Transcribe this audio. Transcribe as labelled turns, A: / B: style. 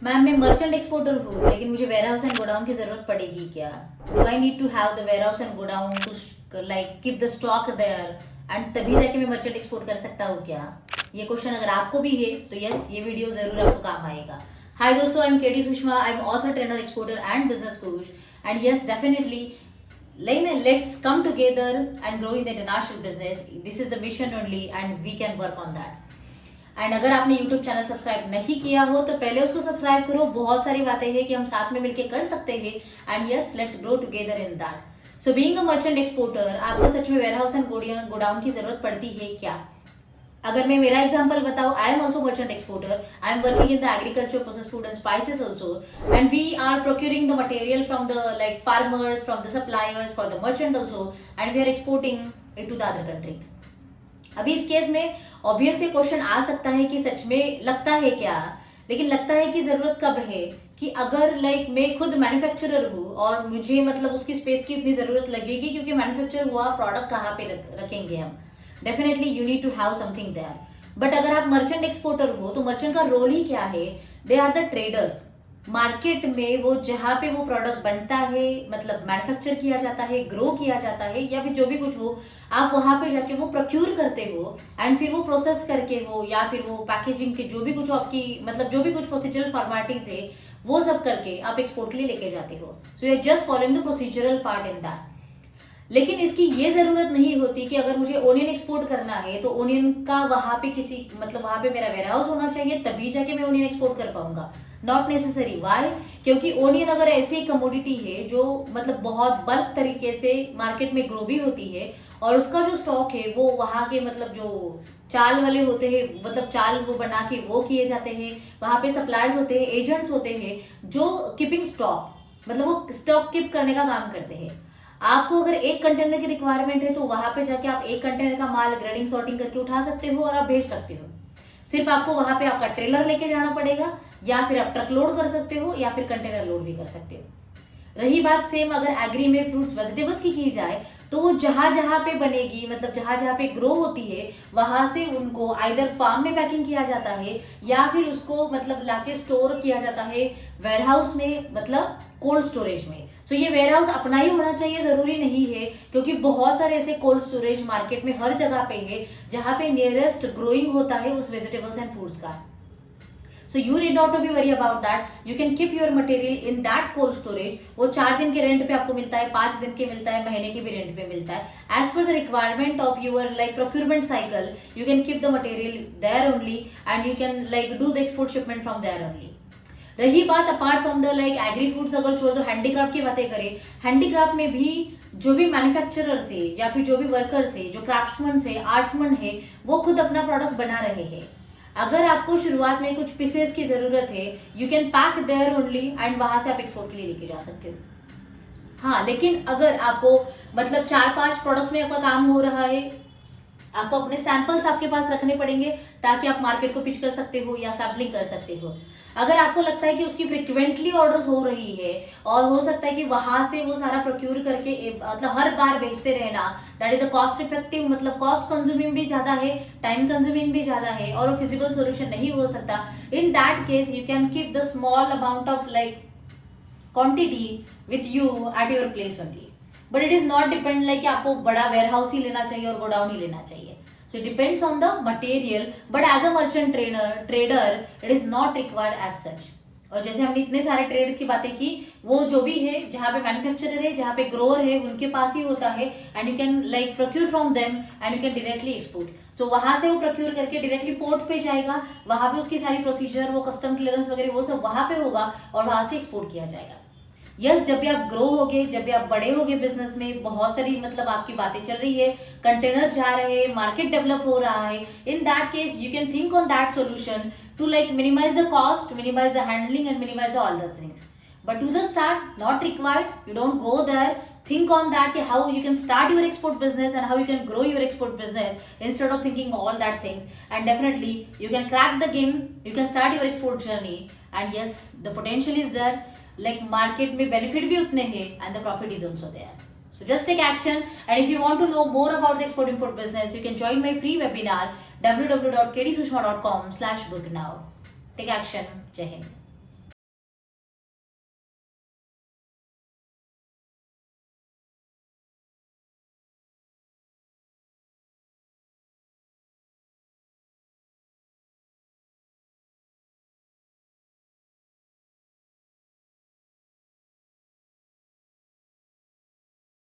A: Ma'am मैं merchant exporter हूँ, लेकिन मुझे वेयर हाउस एंड गोडाउन की जरूरत पड़ेगी क्या? Do I need to have the warehouse and godown to like keep the stock there and तभी जाके मैं मर्चेंट एक्सपोर्ट कर सकता हूँ क्या? ये क्वेश्चन अगर आपको भी है तो यस, ये वीडियो जरूर आपको काम आएगा। हाय दोस्तों, I am KD Sushma, I am author, trainer, exporter and business coach. And yes, definitely let's come together and grow in the international business. This is the mission only and we can work on that. And अगर आपने YouTube channel subscribe नहीं किया हो तो पहले उसको subscribe करो। बहुत सारी बातें हैं कि हम साथ में मिलकर कर सकते हैं and yes, let's grow together in that. So being a merchant exporter, आपको सच में वेयर हाउस एंड गोडाउन की जरूरत पड़ती है क्या? अगर मैं मेरा एग्जांपल बताऊं, I am also merchant exporter, I am working in the agriculture, process food and spices also, and we are procuring the material from the like farmers, from the suppliers for the merchant also, and we are exporting it to the other countries. अभी इस case में obviously question आ सकता है कि सच में लगता है क्या, लेकिन लगता है कि जरूरत कब है कि अगर लाइक मैं खुद मैन्युफैक्चरर हूँ और मुझे मतलब उसकी स्पेस की इतनी जरूरत लगेगी, क्योंकि मैन्युफैक्चर हुआ प्रोडक्ट कहाँ पे रखेंगे हम? Definitely you need to have something there. But अगर आप मर्चेंट एक्सपोर्टर हो तो मर्चेंट का रोल ही क्या है? They are the traders. Market में वो जहाँ पे वो प्रोडक्ट बनता है, मतलब मैन्युफैक्चर किया जाता है, ग्रो किया जाता है, या फिर जो भी कुछ हो, आप वहां पे जाके वो प्रोक्यूर करते हो एंड फिर वो प्रोसेस करके हो, या फिर वो पैकेजिंग के जो भी कुछ आपकी मतलब जो भी कुछ प्रोसीजरल फॉर्मेलिटीज है वो सब करके आप एक्सपोर्ट के लिए लेके जाते हो। So you are just following the procedural part in that. लेकिन इसकी ये जरूरत नहीं होती कि अगर मुझे ओनियन एक्सपोर्ट करना है तो ओनियन का वहां पे किसी मतलब वहां पे मेरा वेयर हाउस होना चाहिए, तभी जाके मैं ओनियन एक्सपोर्ट कर पाऊंगा। Not necessary. वाई? क्योंकि ओनियन अगर ऐसी कमोडिटी है जो मतलब बहुत बल्क तरीके से मार्केट में ग्रो भी होती है, और उसका जो स्टॉक है वो वहां के मतलब जो चाल वाले होते हैं, मतलब चाल वो बना के वो किए जाते हैं, वहां पे सप्लायर्स होते हैं, एजेंट्स होते हैं जो कीपिंग स्टॉक मतलब वो स्टॉक कीप करने का काम करते हैं। आपको अगर एक कंटेनर की रिक्वायरमेंट है तो वहां पे जाके आप एक कंटेनर का माल ग्रेडिंग सॉर्टिंग करके उठा सकते हो और आप भेज सकते हो। सिर्फ आपको वहां पे आपका ट्रेलर लेके जाना पड़ेगा, या फिर आप ट्रक लोड कर सकते हो, या फिर कंटेनर लोड भी कर सकते हो। रही बात सेम अगर एग्री में फ्रूट्स वेजिटेबल्स की जाए तो वो जहां जहां पे बनेगी, मतलब जहां जहां पे ग्रो होती है, वहां से उनको आइदर फार्म में पैकिंग किया जाता है या फिर उसको मतलब लाके स्टोर किया जाता है वेयर हाउस में, मतलब कोल्ड स्टोरेज में। सो ये वेयर हाउस अपना ही होना चाहिए जरूरी नहीं है, क्योंकि बहुत सारे ऐसे कोल्ड स्टोरेज मार्केट में हर जगह पे है जहां पे नियरेस्ट ग्रोइंग होता है उस वेजिटेबल्स एंड फ्रूट्स का। So you need not to be worry about that, you can keep your material in that cold storage. वो 4 दिन के रेंट पे आपको मिलता है, 5 दिन के मिलता है, महीने के भी रेंट पे मिलता है। As per the requirement of your like procurement cycle, you can keep the material there only and you can like do the export shipment from there only. रही बात apart from the like agri foods, अगर छोड़ दो handicraft की बातें करें, handicraft में भी जो भी मैन्युफैक्चरर्स है या फिर जो भी वर्कर्स है, जो क्राफ्ट्समैन है, आर्ट्समैन है, वो खुद अपना प्रोडक्ट बना रहे हैं। अगर आपको शुरुआत में कुछ पीसेस की जरूरत है, you can pack there only and वहां से आप एक्सपोर्ट के लिए लेके जा सकते हो। हाँ, लेकिन अगर आपको मतलब 4-5 प्रोडक्ट्स में आपका काम हो रहा है, आपको अपने सैंपल्स आपके पास रखने पड़ेंगे ताकि आप मार्केट को पिच कर सकते हो या सैम्पलिंग कर सकते हो। अगर आपको लगता है कि उसकी फ्रिक्वेंटली ऑर्डर्स हो रही है और हो सकता है कि वहां से वो सारा प्रोक्यूर करके मतलब हर बार भेजते रहना, that is the cost effective, मतलब कॉस्ट कंज्यूमिंग भी ज्यादा है, टाइम कंज्यूमिंग भी ज्यादा है, और फिजिबल सोल्यूशन नहीं हो सकता। इन that case you can keep the small amount of like quantity with you at your place only. But it is not depend like आपको बड़ा वेयर हाउस ही लेना चाहिए और गोडाउन ही लेना चाहिए। So it depends on the material, but as a merchant trader, it is not required as such. और जैसे हमने इतने सारे ट्रेड्स की बातें की, वो जो भी है जहाँ पे मैन्युफैक्चरर है, जहाँ पे ग्रोअर है, उनके पास ही होता है and you can like procure from them and you can directly export. So वहां से वो प्रोक्यूर करके डायरेक्टली पोर्ट पे जाएगा, वहां पे उसकी सारी प्रोसीजर, वो कस्टम क्लियरेंस वगैरह वो सब वहां पे होगा और वहां से एक्सपोर्ट किया जाएगा। यस, जब भी आप ग्रो होगे, जब भी आप बड़े होगे बिजनेस में, बहुत सारी मतलब आपकी बातें चल रही है, कंटेनर जा रहे हैं, मार्केट डेवलप हो रहा है, in that case you can think on that solution to like minimize the cost, minimize the handling and minimize the all the things. But to the start, not required. You don't go there. Think on that, how you can start your export business and how you can grow your export business instead of thinking all that things. And definitely, you can crack the game. You can start your export journey. And yes, the potential is there. Like market में benefit भी उतने हैं and the profit is also there. So just take action. And if you want to know more about the export import business, you can join my free webinar www.kdsushma.com/book now. Take action. Jai Hind.